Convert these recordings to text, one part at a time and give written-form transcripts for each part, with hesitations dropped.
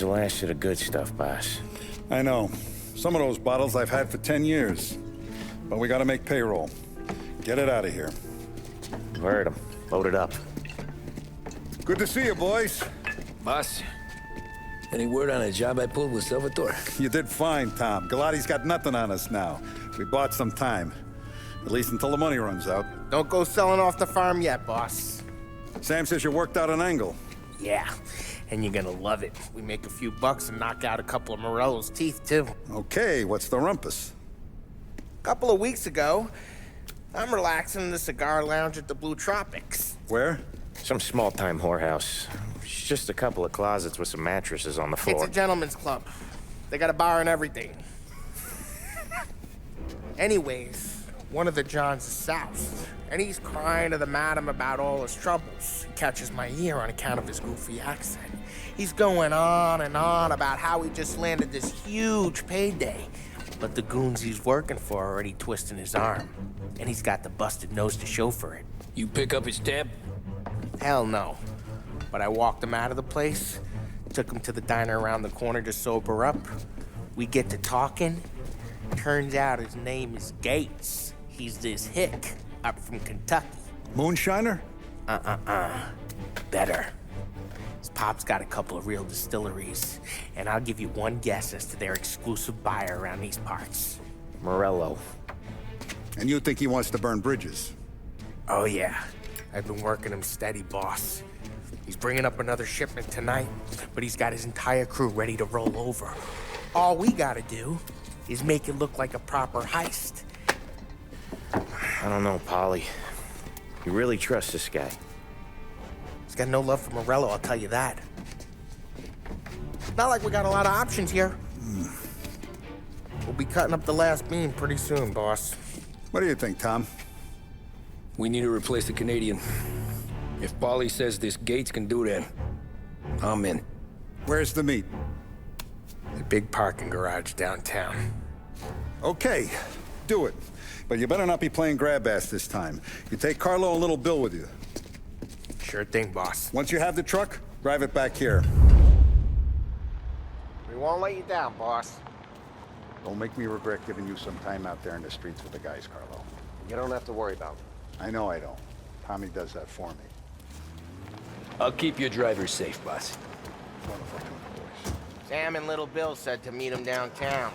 the last of the good stuff, boss. I know. Some of those bottles I've had for 10 years. But we gotta make payroll. Get it out of here. Heard him. Load it up. Good to see you, boys. Boss, any word on a job I pulled with Salvatore? You did fine, Tom. Galati's got nothing on us now. We bought some time. At least until the money runs out. Don't go selling off the farm yet, boss. Sam says you worked out an angle. Yeah, and you're gonna love it. We make a few bucks and knock out a couple of Morello's teeth, too. Okay, what's the rumpus? A couple of weeks ago, I'm relaxing in the cigar lounge at the Blue Tropics. Where? Some small-time whorehouse. It's just a couple of closets with some mattresses on the floor. It's a gentleman's club. They got a bar and everything. Anyways, one of the Johns is south, and he's crying to the madam about all his troubles. He catches my ear on account of his goofy accent. He's going on and on about how he just landed this huge payday, but the goons he's working for are already twisting his arm, and he's got the busted nose to show for it. You pick up his tab? Hell no. But I walked him out of the place, took him to the diner around the corner to sober up. We get to talking. Turns out his name is Gates. He's this hick up from Kentucky. Moonshiner? Better. His pop's got a couple of real distilleries, and I'll give you one guess as to their exclusive buyer around these parts. Morello. And you think he wants to burn bridges? Oh yeah, I've been working him steady, boss. He's bringing up another shipment tonight, but he's got his entire crew ready to roll over. All we gotta do is make it look like a proper heist. I don't know, Polly. You really trust this guy? He's got no love for Morello, I'll tell you that. Not like we got a lot of options here. We'll be cutting up the last beam pretty soon, boss. What do you think, Tom? We need to replace the Canadian. If Polly says this Gates can do that, I'm in. Where's the meet? The big parking garage downtown. Okay, do it. But you better not be playing grab ass this time. You take Carlo and Little Bill with you. Sure thing, boss. Once you have the truck, drive it back here. We won't let you down, boss. Don't make me regret giving you some time out there in the streets with the guys, Carlo. You don't have to worry about it. I know I don't. Tommy does that for me. I'll keep your driver safe, boss. Wonderful two boys. Sam and Little Bill said to meet him downtown.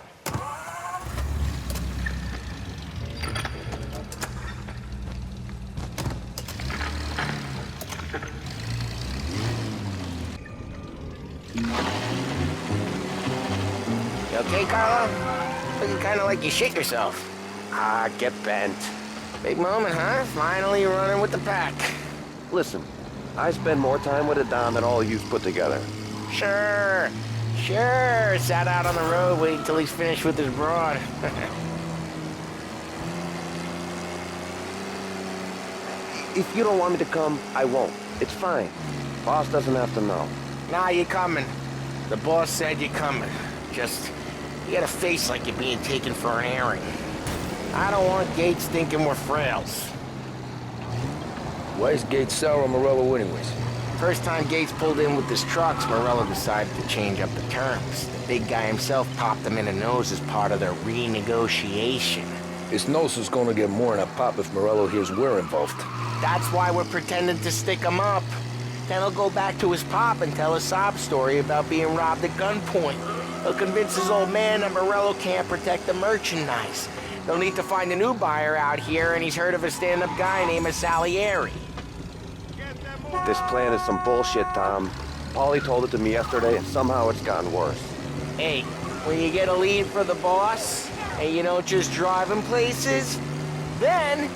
You okay, Carlo? Looking kind of like you shit yourself. Ah, get bent. Big moment, huh? Finally running with the pack. Listen, I spend more time with a Don than all you've put together. Sure. Sat out on the road waiting till he's finished with his broad. If you don't want me to come, I won't. It's fine. Boss doesn't have to know. Nah, you're coming. The boss said you're coming. Just, you got a face like you're being taken for an airing. I don't want Gates thinking we're frails. Why is Gates sour on Morello anyways? First time Gates pulled in with his trucks, Morello decided to change up the terms. The big guy himself popped him in the nose as part of their renegotiation. His nose is gonna get more than a pop if Morello hears we're involved. That's why we're pretending to stick him up. Then he'll go back to his pop and tell a sob story about being robbed at gunpoint. He'll convince his old man that Morello can't protect the merchandise. They'll need to find a new buyer out here, and he's heard of a stand-up guy named Salieri. This plan is some bullshit, Tom. Paulie told it to me yesterday, and somehow it's gotten worse. Hey, when you get a lead for the boss, and you don't just drive him places, then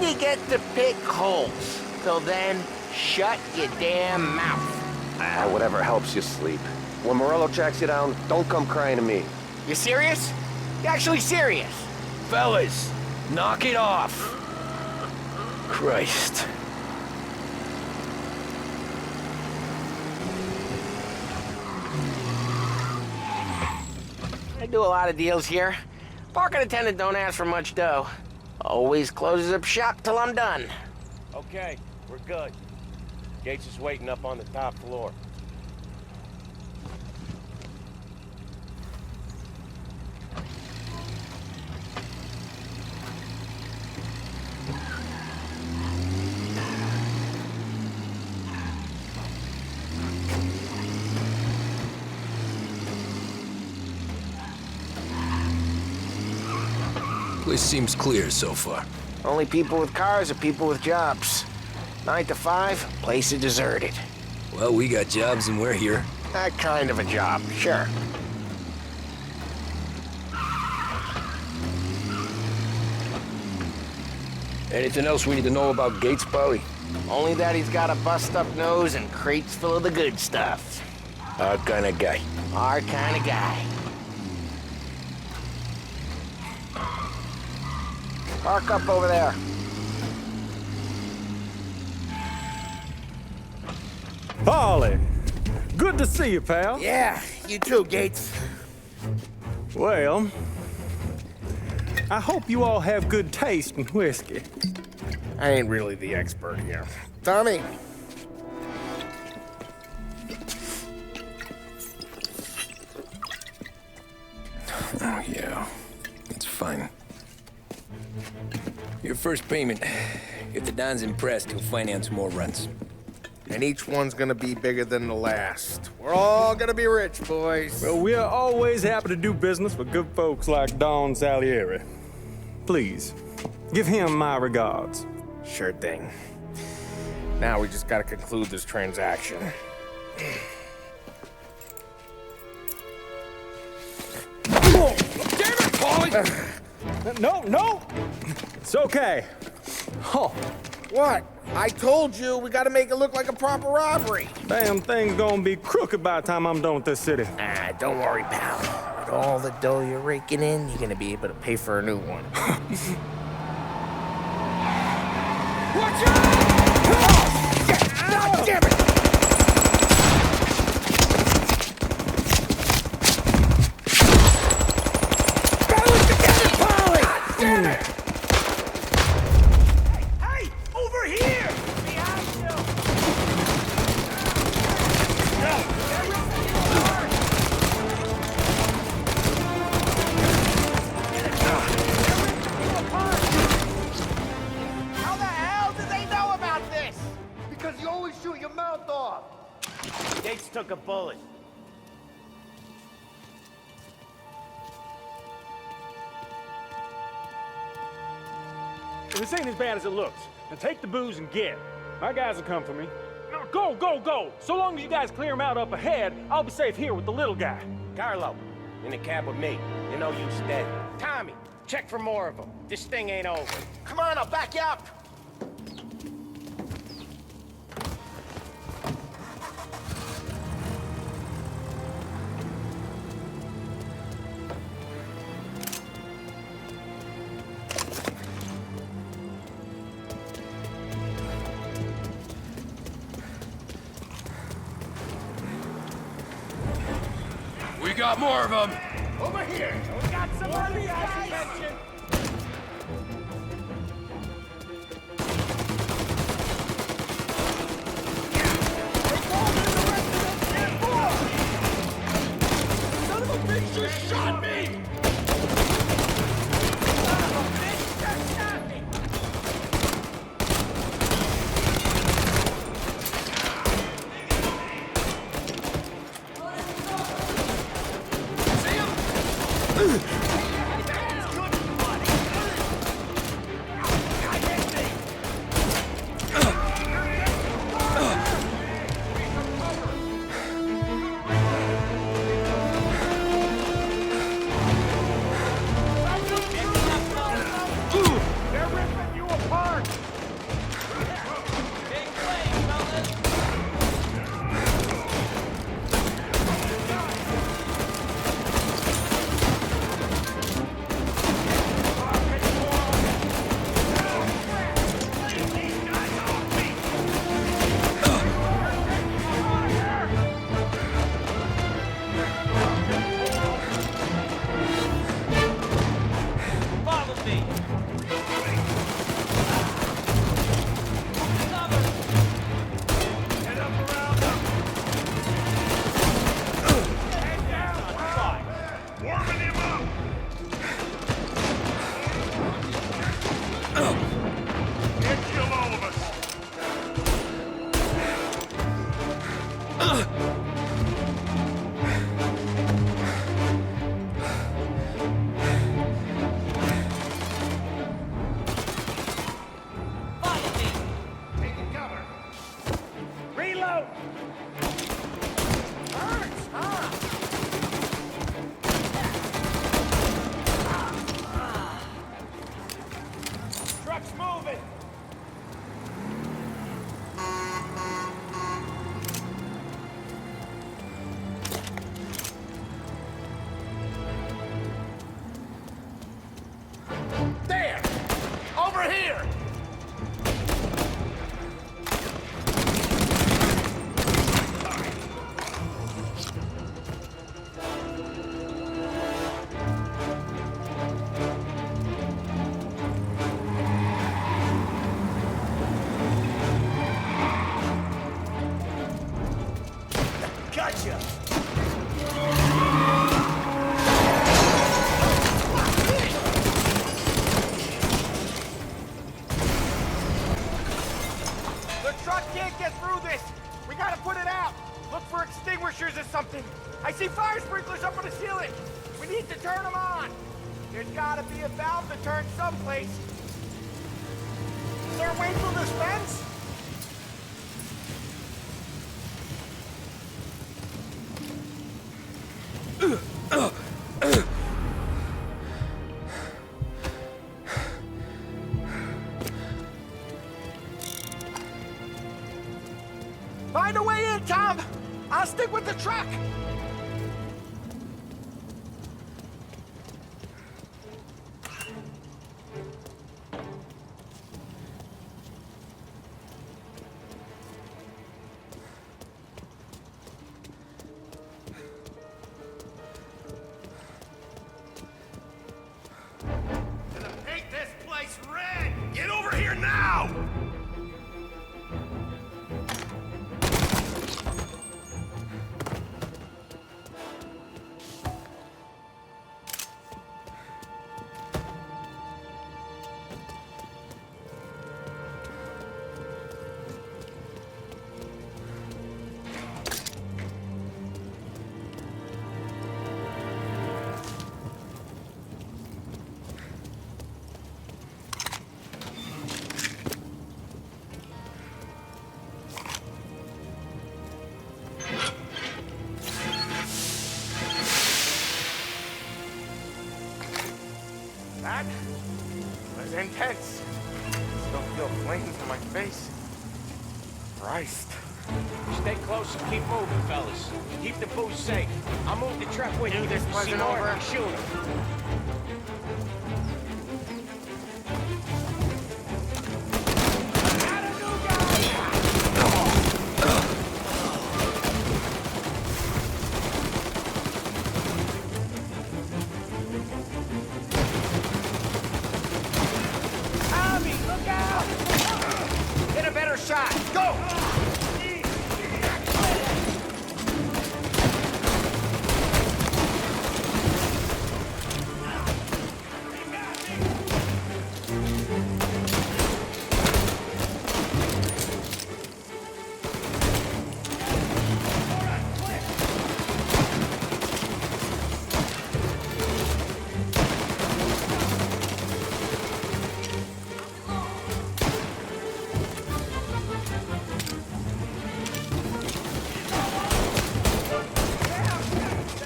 you get to pick holes. Till then, shut your damn mouth. Ah, whatever helps you sleep. When Morello tracks you down, don't come crying to me. You serious? You actually serious? Fellas, knock it off. Christ. I do a lot of deals here. Parking attendant don't ask for much dough. Always closes up shop till I'm done. Okay, we're good. Gates is waiting up on the top floor. Place seems clear so far. Only people with cars are people with jobs. 9 to 5, place is deserted. Well, we got jobs and we're here. That kind of a job, sure. Anything else we need to know about Gates, Polly? Only that he's got a bust-up nose and crates full of the good stuff. Our kind of guy. Our kind of guy. Park up over there. Polly, good to see you, pal. Yeah, you too, Gates. Well, I hope you all have good taste in whiskey. I ain't really the expert here. Tommy. Oh, yeah. It's fine. Your first payment. If the Don's impressed, he'll finance more runs. And each one's gonna be bigger than the last. We're all gonna be rich, boys. Well, we are always happy to do business with good folks like Don Salieri. Please, give him my regards. Sure thing. Now we just gotta conclude this transaction. Oh, damn it, Polly! No! It's okay. Oh, What? I told you we gotta make it look like a proper robbery. damn thing's gonna be crooked by the time I'm done with this city. Ah, don't worry, pal. With all the dough you're raking in, you're gonna be able to pay for a new one. Watch out! God damn it! Battle it together, Polly! God damn it! Hey! Over here! Behind you! How the hell did they know about this? Because you always shoot your mouth off. Gates took a bullet. This ain't as bad as it looks. Now take the booze and get. My guys will come for me. Now go! So long as you guys clear him out up ahead, I'll be safe here with the little guy. Carlo, in the cab with me. You know you steady. Tommy, check for more of them. This thing ain't over. Come on, I'll back you up. We got more of them. Over here! We got some other guys' attention! Son of a bitch just shot me! Son of a bitch just shot me! can't get through this. We gotta put it out. Look for extinguishers or something. I see fire sprinklers up on the ceiling. We need to turn them on. There's gotta be a valve to turn someplace. Is there a way through this fence? Find a way in, Tom! I'll stick with the truck! Gonna paint this place red! Get over here now! That was intense. Still feel flames on my face. Christ. Stay close and keep moving, fellas. Keep the booze safe. I'll move the truck with you. this If you see wasn't more, over. I'll shoot him. Tommy, look out! Get a better shot. Go!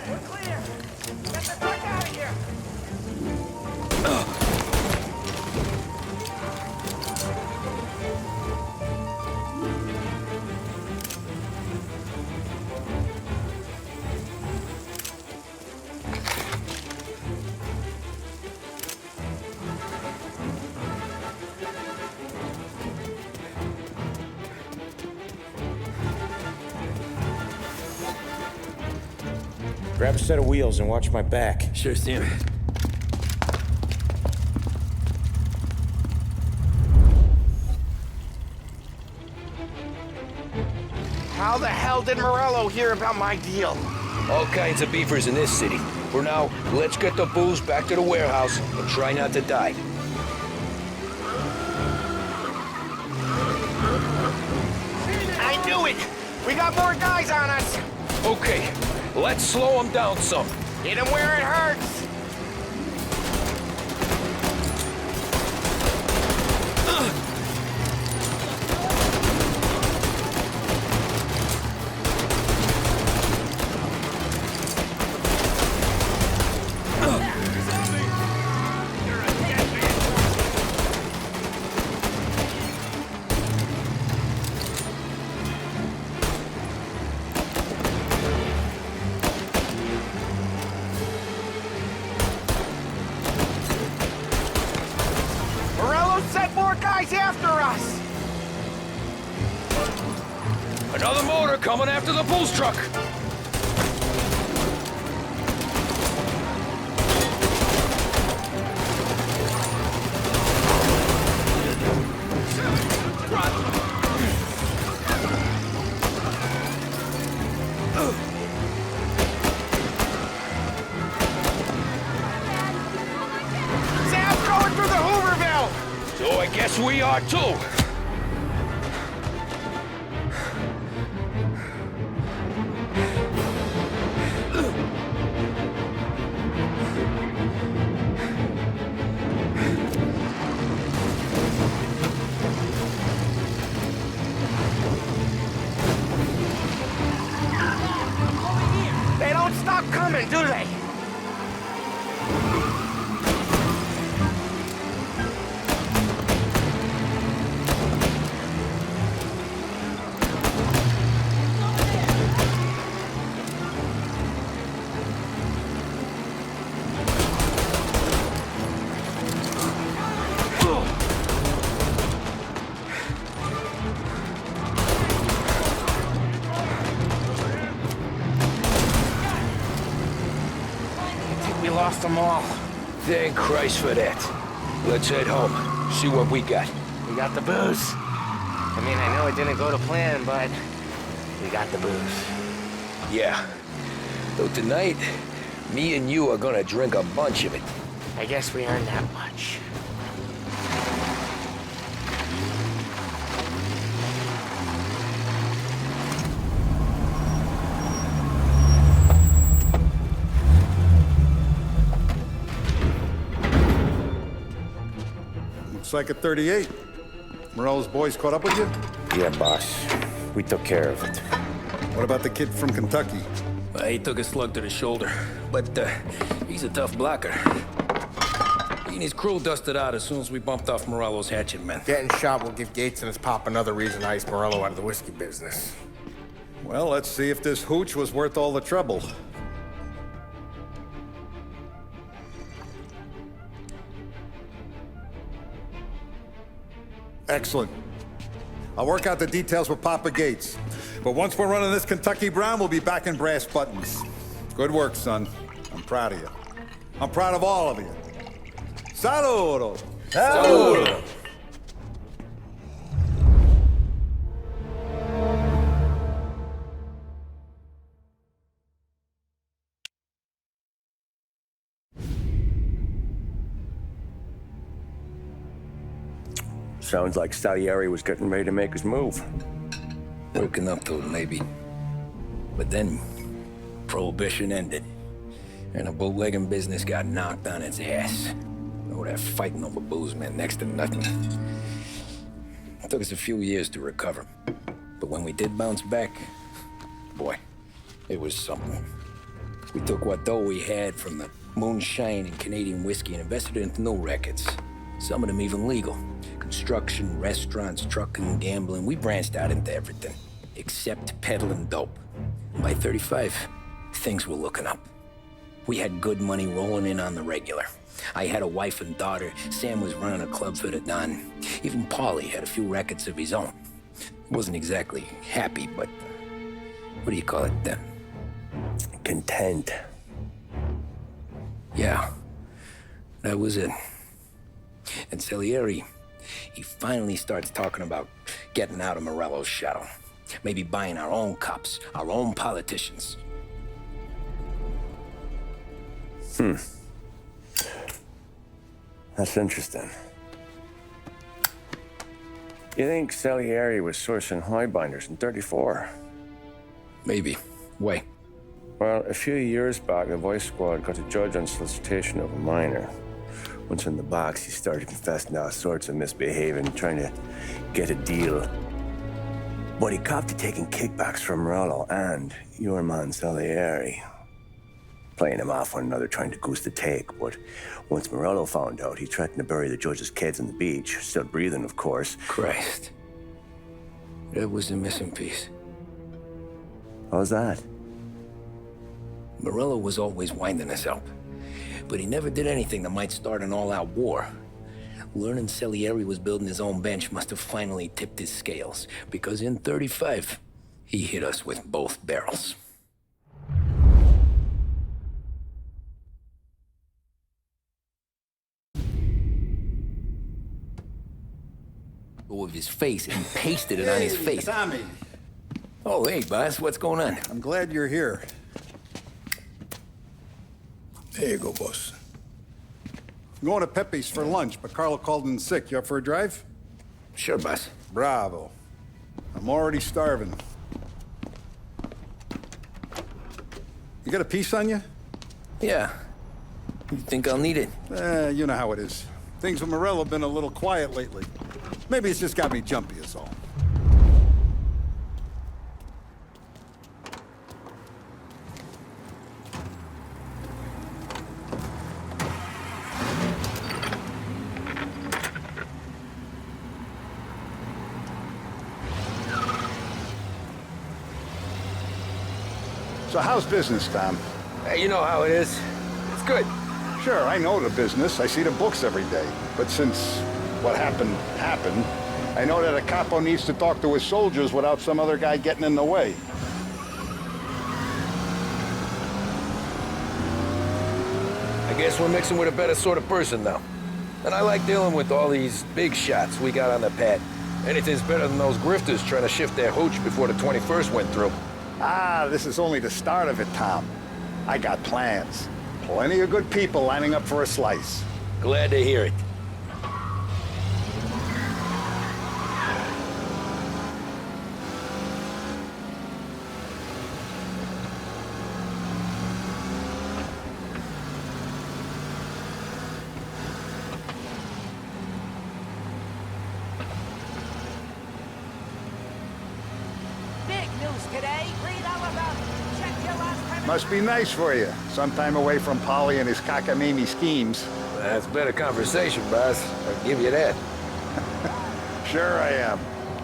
We're clear. Get the truck out of here. Grab a set of wheels and watch my back. Sure, Sam. How the hell did Morello hear about my deal? All kinds of beefers in this city. For now, let's get the booze back to the warehouse and try not to die. I knew it! We got more guys on us! Okay, let's slow them down some. Hit him where it hurts! Morello sent more guys after us! Another motor coming after the booze truck. Sam's going through the Hooverville! So I guess we are too. them all. Thank Christ for that. Let's head home. See what we got. We got the booze. I mean, I know it didn't go to plan, but we got the booze. Yeah. Though tonight, me and you are gonna drink a bunch of it. I guess we earned that much. Looks like a 38. Morello's boys caught up with you? Yeah, boss. We took care of it. What about the kid from Kentucky? He took a slug to the shoulder, but he's a tough blocker. He and his crew dusted out as soon as we bumped off Morello's hatchet men. Getting shot will give Gates and his pop another reason to ice Morello out of the whiskey business. Well, let's see if this hooch was worth all the trouble. Excellent. I'll work out the details with Papa Gates. But once we're running this Kentucky Brown, we'll be back in brass buttons. Good work, son. I'm proud of you. I'm proud of all of you. Saludo! Saludo! Sounds like Salieri was getting ready to make his move. Working up to it, maybe. But then, Prohibition ended. And the bootlegging business got knocked on its ass. Oh, that fighting over booze meant next to nothing. It took us a few years to recover. But when we did bounce back, boy, it was something. We took what dough we had from the moonshine and Canadian whiskey and invested it into new rackets. Some of them even legal. Construction, restaurants, trucking, gambling. We branched out into everything, except peddling dope. By 35, things were looking up. We had good money rolling in on the regular. I had a wife and daughter. Sam was running a club for the Don. Even Paulie had a few rackets of his own. Wasn't exactly happy, but what do you call it then? Content. Yeah, that was it. And Salieri, he finally starts talking about getting out of Morello's shadow. Maybe buying our own cops, our own politicians. That's interesting. You think Salieri was sourcing highbinders in 34? Maybe. Why? Well, a few years back, the Vice Squad got a judge on solicitation of a minor. Once in the box, he started confessing all sorts of misbehaving, trying to get a deal. But he copped to taking kickbacks from Morello and your man Salieri. Playing him off one another, trying to goose the take. But once Morello found out, he threatened to bury the judge's kids on the beach. Still breathing, of course. Christ. That was the missing piece. How's that? Morello was always winding us up. But he never did anything that might start an all-out war. Learning Salieri was building his own bench must have finally tipped his scales, because in 35, he hit us with both barrels. Of his face and pasted it on his face. Tommy. Oh, hey, boss, what's going on? I'm glad you're here. There you go, boss. I'm going to Pepe's for lunch, but Carlo called in sick. You up for a drive? Sure, boss. Bravo. I'm already starving. You got a piece on you? Yeah. You think I'll need it? You know how it is. Things with Morello have been a little quiet lately. Maybe it's just got me jumpy is all. So how's business, Tom? Hey, you know how it is. It's good. Sure, I know the business. I see the books every day. But since what happened, I know that a capo needs to talk to his soldiers without some other guy getting in the way. I guess we're mixing with a better sort of person now. And I like dealing with all these big shots we got on the pad. Anything's better than those grifters trying to shift their hooch before the 21st went through. Ah, this is only the start of it, Tom. I got plans. Plenty of good people lining up for a slice. Glad to hear it. Big news today. Read all about it. Check your last time. Must be nice for you. Sometime away from Polly and his cockamamie schemes. That's better conversation, boss. I'll give you that. Sure I am.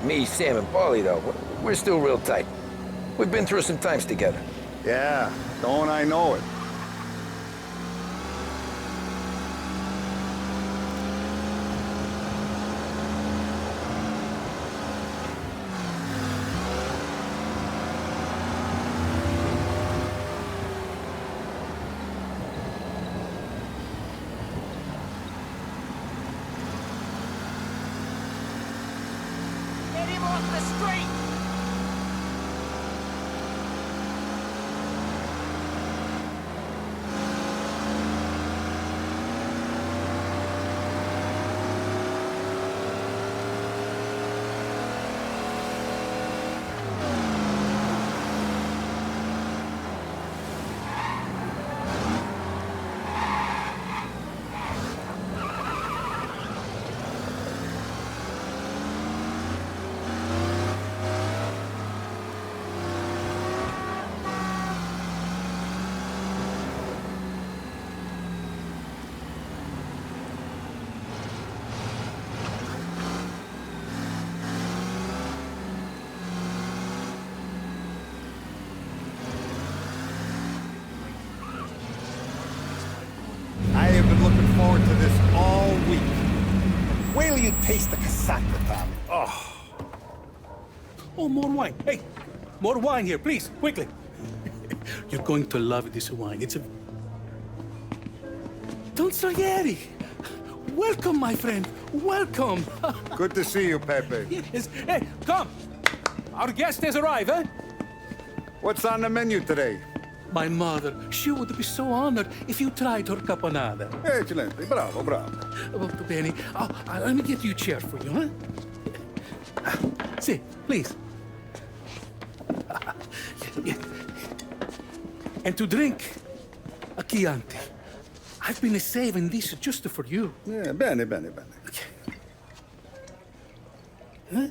Me, Sam, and Paulie, though, we're still real tight. We've been through some times together. Yeah, don't I know it. Get him off the street. I have been looking forward to this all week. Wait till you taste the casaca, Tommy. Oh. Oh, more wine. Hey, more wine here, please, quickly. You're going to love this wine. It's a... Don Salieri! Welcome, my friend. Welcome. Good to see you, Pepe. Yes. Hey, come. Our guest has arrived, eh? What's on the menu today? My mother, she would be so honored if you tried her caponata. Excellent. Bravo, bravo. Molto bene. Oh, let me get you a chair for you, huh? Sit, please. And to drink, a Chianti. I've been saving this just for you. Yeah, bene, bene, bene.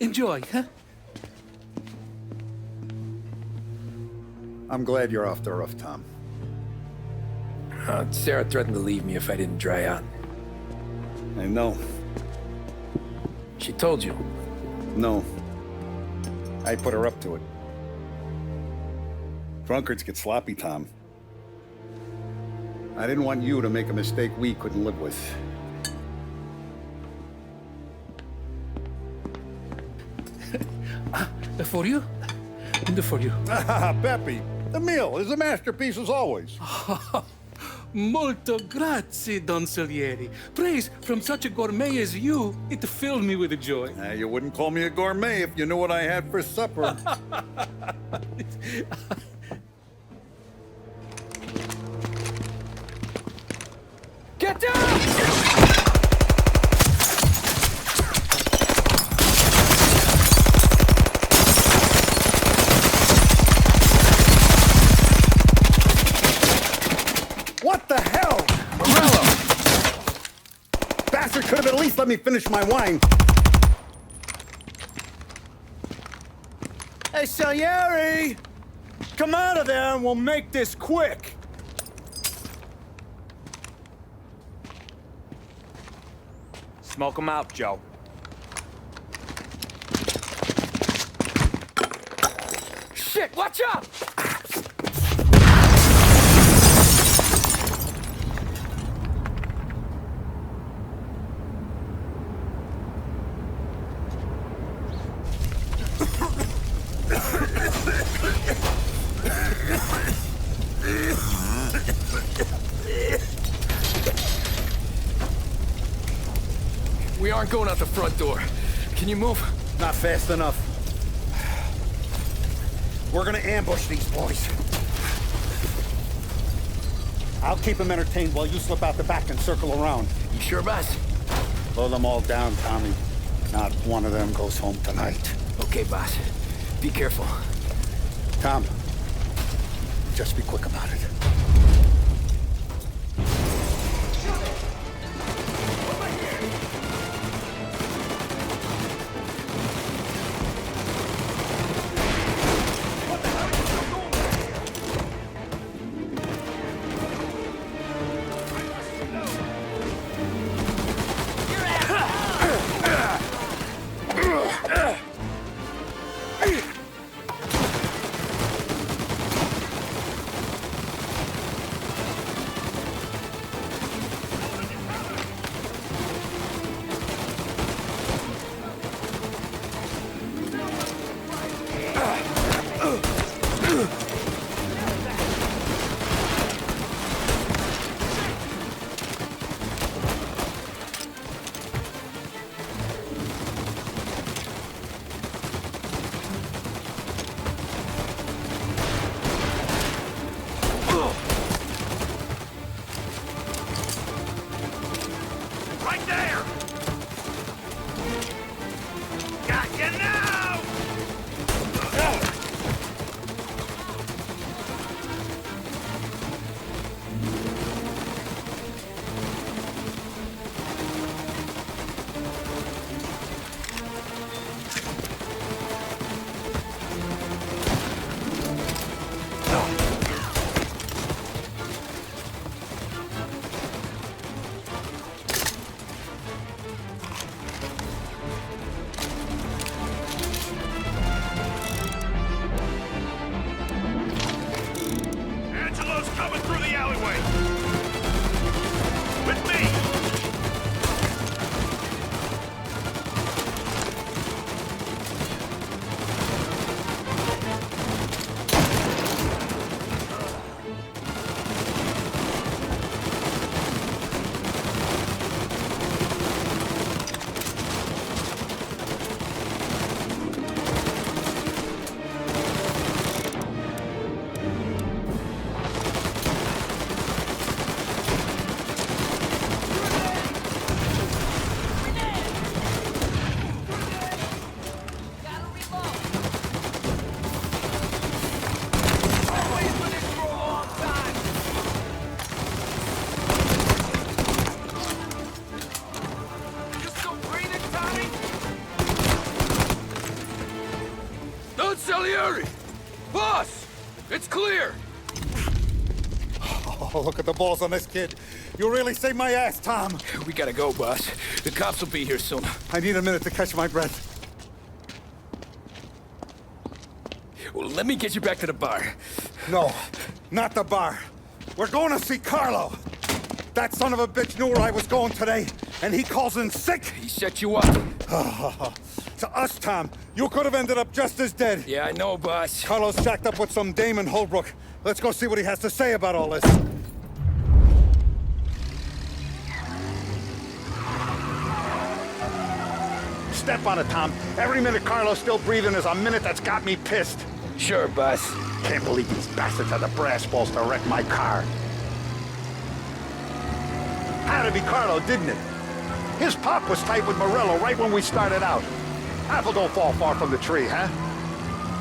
Enjoy, huh? I'm glad you're off the roof, Tom. Sarah threatened to leave me if I didn't dry out. I know. She told you. No. I put her up to it. Drunkards get sloppy, Tom. I didn't want you to make a mistake we couldn't live with. For you? And for you. Ah, Pepe, the meal is a masterpiece as always. Molto grazie, Don Salieri. Praise from such a gourmet as you, it filled me with joy. You wouldn't call me a gourmet if you knew what I had for supper. Get down! What the hell? Morello! Bastard could have at least let me finish my wine. Hey, Salieri! Come out of there and we'll make this quick. Smoke 'em out, Joe. Shit, watch out! aren't going out the front door. Can you move? Not fast enough. We're gonna ambush these boys. I'll keep them entertained while you slip out the back and circle around. You sure, boss? Blow them all down, Tommy. Not one of them goes home tonight. Okay, boss. Be careful. Tom, just be quick about it. Salieri! Boss! It's clear! Oh, look at the balls on this kid. You really saved my ass, Tom. We gotta go, boss. The cops will be here soon. I need a minute to catch my breath. Well, let me get you back to the bar. No, not the bar. We're going to see Carlo. That son of a bitch knew where I was going today, and he calls in sick. He set you up. To us, Tom, you could have ended up just as dead. Yeah, I know, boss. Carlo's jacked up with some dame in Holbrook. Let's go see what he has to say about all this. Step on it, Tom. Every minute Carlo's still breathing is a minute that's got me pissed. Sure, boss. Can't believe these bastards had the brass balls to wreck my car. Had to be Carlo, didn't it? His pop was tight with Morello right when we started out. Apple don't fall far from the tree, huh?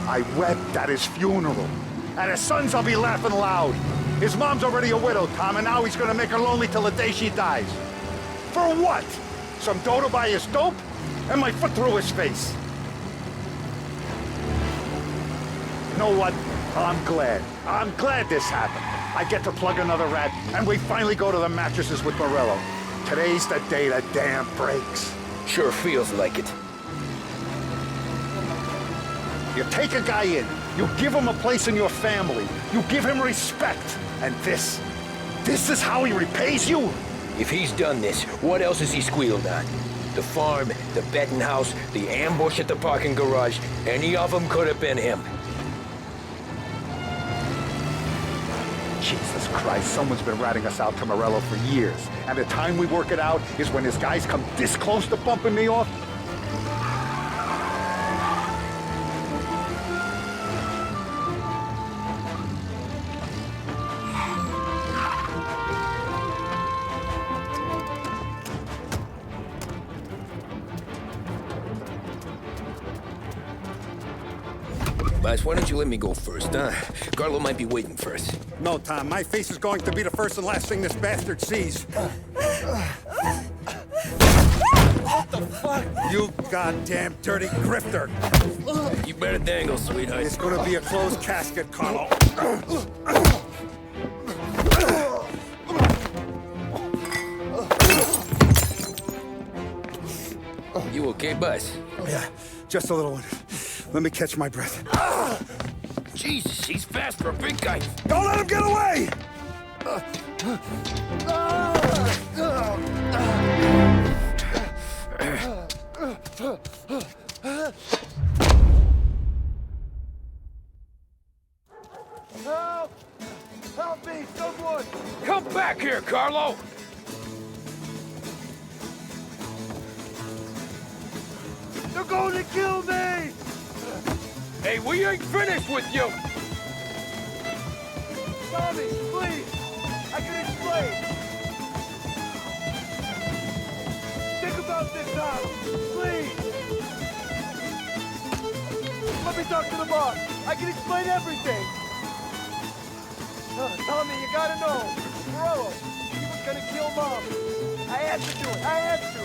I wept at his funeral. At his son's, I'll be laughing loud. His mom's already a widow, Tom, and now he's gonna make her lonely till the day she dies. For what? Some dough to buy his dope? And my foot through his face. You know what? I'm glad. I'm glad this happened. I get to plug another rat, and we finally go to the mattresses with Morello. Today's the day the dam breaks. Sure feels like it. You take a guy in, you give him a place in your family, you give him respect, and this is how he repays you? If he's done this, what else has he squealed on? The farm, the betting house, the ambush at the parking garage, any of them could have been him. Jesus Christ, someone's been ratting us out to Morello for years. And the time we work it out is when his guys come this close to bumping me off. Boss, why don't you let me go first, huh? Carlo might be waiting for us. No, Tom, my face is going to be the first and last thing this bastard sees. What the fuck? You goddamn dirty grifter. You better dangle, sweetheart. It's gonna be a closed casket, Carlo. You okay, boss? Yeah, just a little one. Let me catch my breath. Jesus, he's fast for a big guy. Don't let him get away! Help! Help me, someone! Come back here, Carlo! They're going to kill me! Hey, we ain't finished with you! Tommy, please! I can explain! Think about this, Tom! Please! Let me talk to the boss! I can explain everything! Tommy, you gotta know! Morello, he was gonna kill Mom! I had to do it! I had to!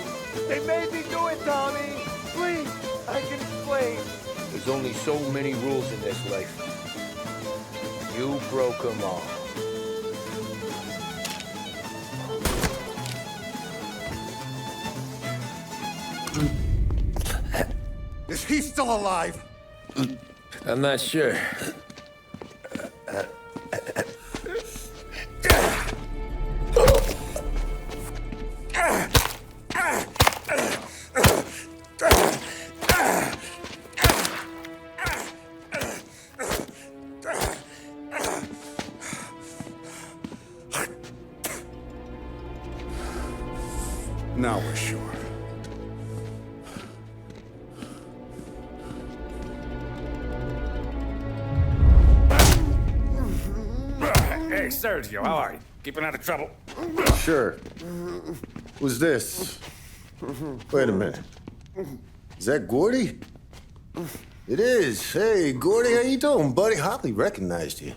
They made me do it, Tommy! Please! I can explain! There's only so many rules in this life. You broke them all. Is he still alive? I'm not sure. Now we're sure. Hey, Sergio, how are you? Keeping out of trouble? Sure. Who's this? Wait a minute. Is that Gordy? It is. Hey, Gordy, how you doing, buddy? Hardly recognized you.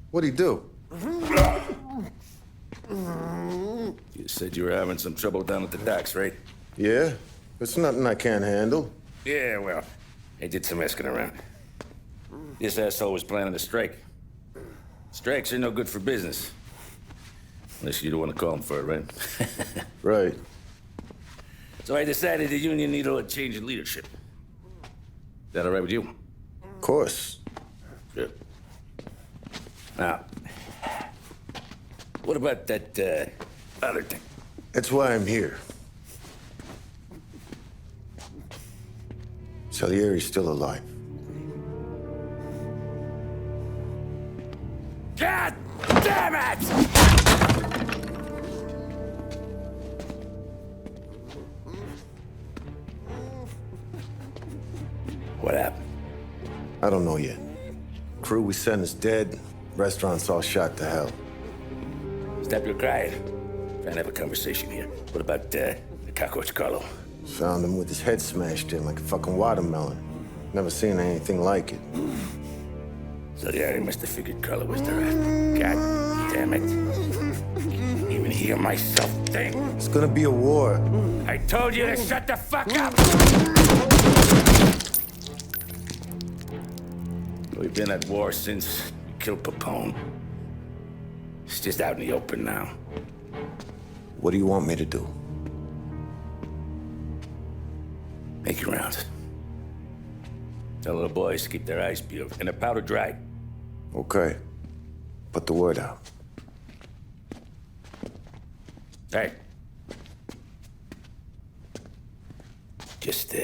What'd he do? You said you were having some trouble down at the docks, right? Yeah? It's nothing I can't handle. Yeah, well, I did some asking around. This asshole was planning a strike. Strikes are no good for business. Unless you don't want to call him for it, right? Right. So I decided the union needed a change in leadership. Is that all right with you? Of course. Good. Now, what about that, other thing? That's why I'm here. Salieri's still alive. God damn it! What happened? I don't know yet. Crew we sent is dead. Restaurant's all shot to hell. Stop your crying. Trying to have a conversation here. What about, the cockroach Carlo? Found him with his head smashed in like a fucking watermelon. Never seen anything like it. Salieri must have figured Carlo was the rat. God damn it. Can't even hear myself think. It's gonna be a war. I told you to shut the fuck up! We've been at war since we killed Papone. It's just out in the open now. What do you want me to do? Make your rounds. Tell the boys to keep their eyes peeled and their powder dry. Okay. Put the word out. Hey. Just,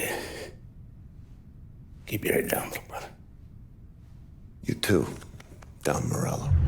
keep your head down, little brother. You too. Don Morello.